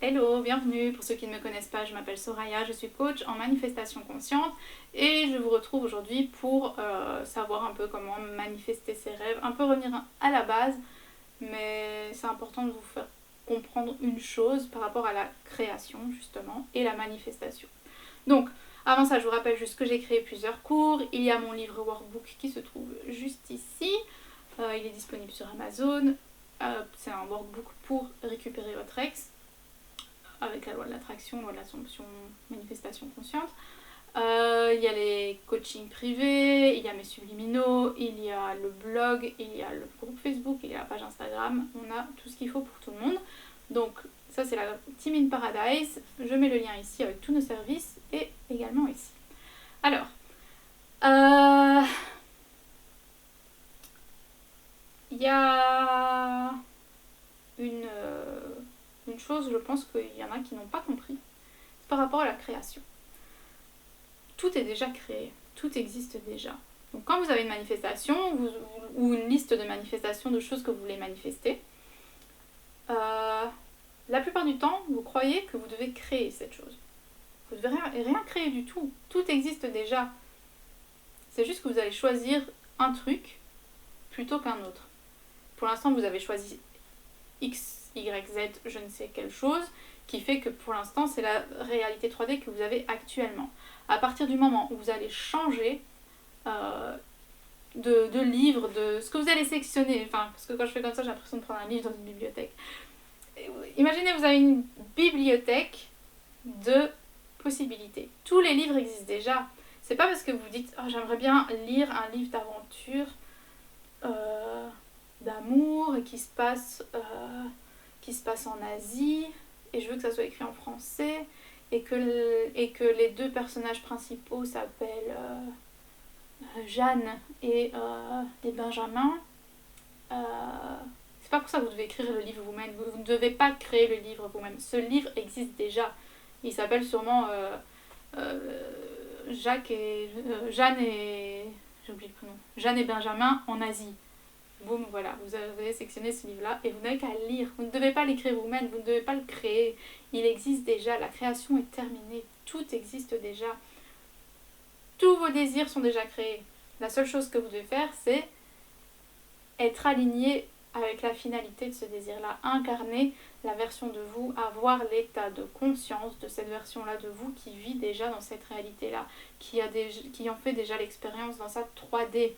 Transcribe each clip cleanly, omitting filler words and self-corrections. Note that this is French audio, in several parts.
Hello, bienvenue. Pour ceux qui ne me connaissent pas, je m'appelle Soraya, je suis coach en manifestation consciente et je vous retrouve aujourd'hui pour savoir un peu comment manifester ses rêves, un peu revenir à la base, mais c'est important de vous faire comprendre une chose par rapport à la création justement et la manifestation. Donc, avant ça, je vous rappelle juste que j'ai créé plusieurs cours. Il y a mon livre workbook qui se trouve juste ici. Il est disponible sur Amazon. C'est un workbook pour récupérer votre ex avec la loi de l'attraction, loi de l'assomption, manifestation consciente. Il y a les coachings privés, il y a mes subliminaux, il y a le blog, il y a le groupe Facebook, il y a la page Instagram. On a tout ce qu'il faut pour tout le monde. Donc ça c'est la Team in Paradise. Je mets le lien ici avec tous nos services et également ici. Alors, il y a une chose, je pense qu'il y en a qui n'ont pas compris, c'est par rapport à la création. Tout est déjà créé, tout existe déjà. Donc quand vous avez une manifestation ou une liste de manifestations de choses que vous voulez manifester, la plupart du temps, vous croyez que vous devez créer cette chose. Vous ne devez rien créer du tout, tout existe déjà. C'est juste que vous allez choisir un truc plutôt qu'un autre. Pour l'instant, vous avez choisi X, Y, Z, je ne sais quelle chose, qui fait que pour l'instant, c'est la réalité 3D que vous avez actuellement. À partir du moment où vous allez changer de livre, de ce que vous allez sélectionner, enfin, parce que quand je fais comme ça, j'ai l'impression de prendre un livre dans une bibliothèque. Imaginez, vous avez une bibliothèque de possibilités. Tous les livres existent déjà. C'est pas parce que vous dites oh, j'aimerais bien lire un livre d'aventure, d'amour et qui se passe en Asie et je veux que ça soit écrit en français et que les deux personnages principaux s'appellent Jeanne et Benjamin. C'est pas pour ça que vous devez écrire le livre vous-même. Vous ne devez pas créer le livre vous-même. Ce livre existe déjà. Il s'appelle sûrement Jeanne et j'ai oublié le prénom. Jeanne et Benjamin en Asie. Boum, voilà, vous avez sélectionné ce livre-là et vous n'avez qu'à le lire. Vous ne devez pas l'écrire vous-même, vous ne devez pas le créer. Il existe déjà, la création est terminée, tout existe déjà. Tous vos désirs sont déjà créés. La seule chose que vous devez faire, c'est être aligné avec la finalité de ce désir-là, incarner la version de vous, avoir l'état de conscience de cette version-là de vous qui vit déjà dans cette réalité-là, qui en fait déjà l'expérience dans sa 3D.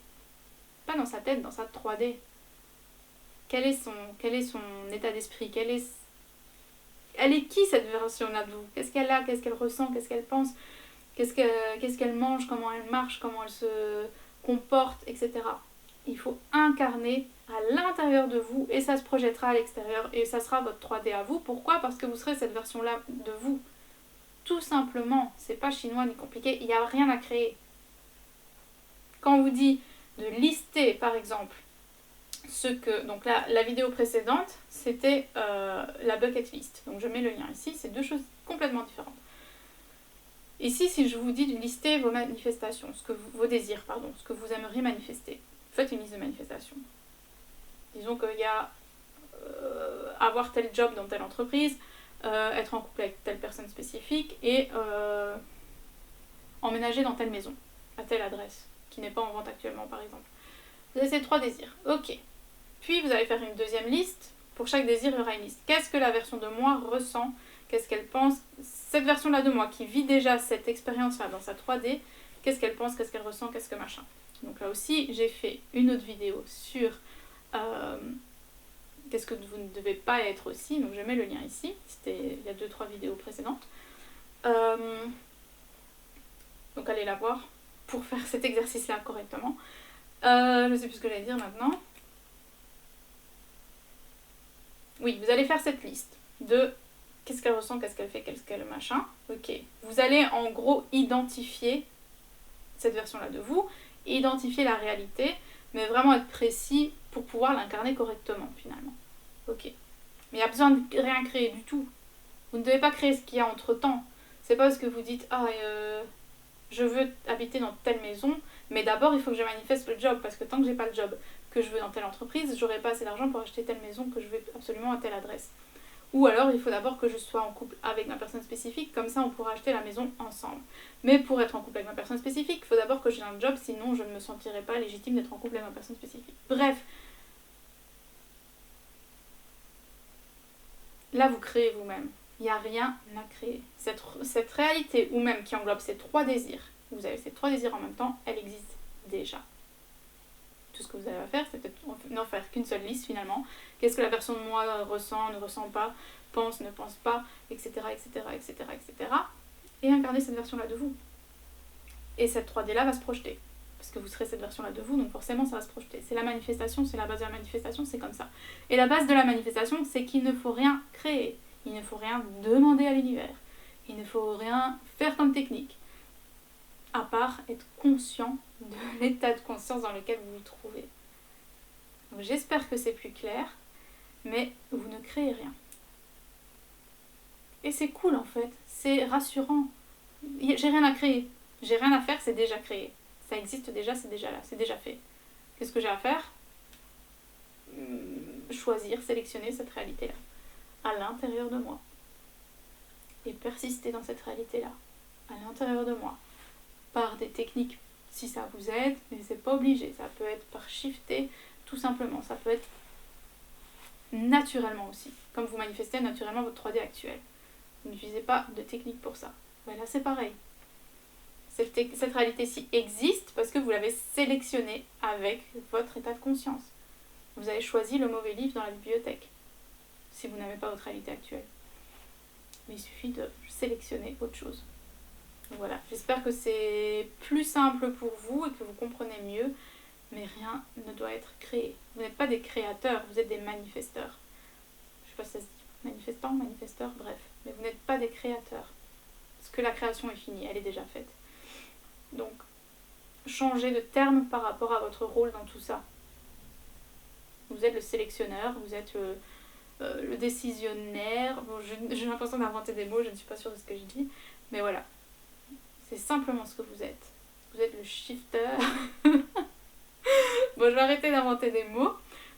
Pas dans sa tête, dans sa 3D. Quel est son état d'esprit? Elle est qui cette version-là de vous? Qu'est-ce qu'elle a? Qu'est-ce qu'elle ressent? Qu'est-ce qu'elle pense? Qu'est-ce qu'elle mange? Comment elle marche? Comment elle se comporte? Etc. Il faut incarner à l'intérieur de vous et ça se projettera à l'extérieur et ça sera votre 3D à vous. Pourquoi? Parce que vous serez cette version-là de vous. Tout simplement. C'est pas chinois ni compliqué. Il n'y a rien à créer. Quand on vous dit de lister par exemple donc la vidéo précédente c'était la bucket list, donc je mets le lien ici, c'est deux choses complètement différentes. Ici si je vous dis de lister vos manifestations, vos désirs, ce que vous aimeriez manifester, faites une liste de manifestations. Disons qu'il y a avoir tel job dans telle entreprise, être en couple avec telle personne spécifique et emménager dans telle maison, à telle adresse qui n'est pas en vente actuellement par exemple. Vous avez ces 3 désirs, ok. Puis vous allez faire une deuxième liste. Pour chaque désir, il y aura une liste. Qu'est-ce que la version de moi ressent? Qu'est-ce qu'elle pense? Cette version-là de moi qui vit déjà cette expérience-là dans sa 3D, qu'est-ce qu'elle pense? Qu'est-ce qu'elle ressent? Qu'est-ce que machin? Donc là aussi, j'ai fait une autre vidéo sur qu'est-ce que vous ne devez pas être aussi. Donc je mets le lien ici. Il y a 2-3 vidéos précédentes. Donc allez la voir pour faire cet exercice-là correctement. Je ne sais plus ce que j'allais dire maintenant. Oui, vous allez faire cette liste de qu'est-ce qu'elle ressent, qu'est-ce qu'elle fait, qu'est-ce qu'elle machin. Ok. Vous allez en gros identifier cette version-là de vous, identifier la réalité, mais vraiment être précis pour pouvoir l'incarner correctement finalement. Ok. Mais il n'y a besoin de rien créer du tout. Vous ne devez pas créer ce qu'il y a entre-temps. C'est pas parce que vous dites je veux habiter dans telle maison, mais d'abord il faut que je manifeste le job, parce que tant que j'ai pas le job que je veux dans telle entreprise, j'aurai pas assez d'argent pour acheter telle maison que je veux absolument à telle adresse. Ou alors il faut d'abord que je sois en couple avec ma personne spécifique, comme ça on pourra acheter la maison ensemble. Mais pour être en couple avec ma personne spécifique, il faut d'abord que j'ai un job, sinon je ne me sentirais pas légitime d'être en couple avec ma personne spécifique. Bref, là vous créez vous-même. Il n'y a rien à créer. Cette réalité, ou même qui englobe ces 3 désirs, vous avez ces 3 désirs en même temps, elle existe déjà. Tout ce que vous avez à faire, c'est peut-être n'en faire qu'une seule liste finalement. Qu'est-ce que la version de moi ressent, ne ressent pas, pense, ne pense pas, etc. etc. etc. etc. Et incarner cette version-là de vous. Et cette 3D-là va se projeter. Parce que vous serez cette version-là de vous, donc forcément ça va se projeter. C'est la manifestation, c'est la base de la manifestation, c'est comme ça. Et la base de la manifestation, c'est qu'il ne faut rien créer. Il ne faut rien demander à l'univers. Il ne faut rien faire comme technique. À part être conscient de l'état de conscience dans lequel vous vous trouvez. Donc j'espère que c'est plus clair, mais vous ne créez rien. Et c'est cool en fait, c'est rassurant. J'ai rien à créer, j'ai rien à faire, c'est déjà créé. Ça existe déjà, c'est déjà là, c'est déjà fait. Qu'est-ce que j'ai à faire ? Choisir, sélectionner cette réalité-là, à l'intérieur de moi. Et persister dans cette réalité-là, à l'intérieur de moi. Par des techniques si ça vous aide, mais c'est pas obligé. Ça peut être par shifter, tout simplement. Ça peut être naturellement aussi. Comme vous manifestez naturellement votre 3D actuel. Vous n'utilisez pas de technique pour ça. Ben là c'est pareil. Cette réalité-ci existe parce que vous l'avez sélectionnée avec votre état de conscience. Vous avez choisi le mauvais livre dans la bibliothèque. Si vous n'avez pas votre réalité actuelle. Mais il suffit de sélectionner autre chose. Voilà, j'espère que c'est plus simple pour vous et que vous comprenez mieux, mais rien ne doit être créé. Vous n'êtes pas des créateurs, vous êtes des manifesteurs. Je sais pas si ça se dit manifestant, manifesteur, bref. Mais vous n'êtes pas des créateurs. Parce que la création est finie, elle est déjà faite. Donc, changez de terme par rapport à votre rôle dans tout ça. Vous êtes le sélectionneur, vous êtes le décisionnaire. Bon, j'ai l'impression d'inventer des mots, je ne suis pas sûre de ce que je dis, mais voilà. C'est simplement ce que vous êtes. Vous êtes le shifter. Bon, je vais arrêter d'inventer des mots,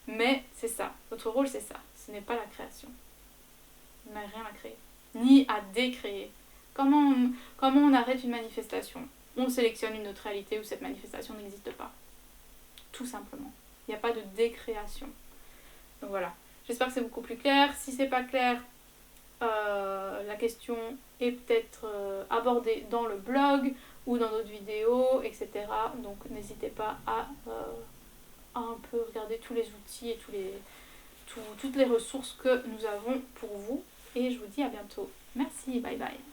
mais c'est ça. Votre rôle, c'est ça. Ce n'est pas la création. Vous n'avez rien à créer. Ni à décréer. Comment on arrête une manifestation ? On sélectionne une autre réalité où cette manifestation n'existe pas. Tout simplement. Il n'y a pas de décréation. Donc voilà. J'espère que c'est beaucoup plus clair. Si c'est pas clair, la question est peut-être abordée dans le blog ou dans d'autres vidéos, etc. Donc n'hésitez pas à un peu regarder tous les outils et toutes les ressources que nous avons pour vous. Et je vous dis à bientôt. Merci, bye bye.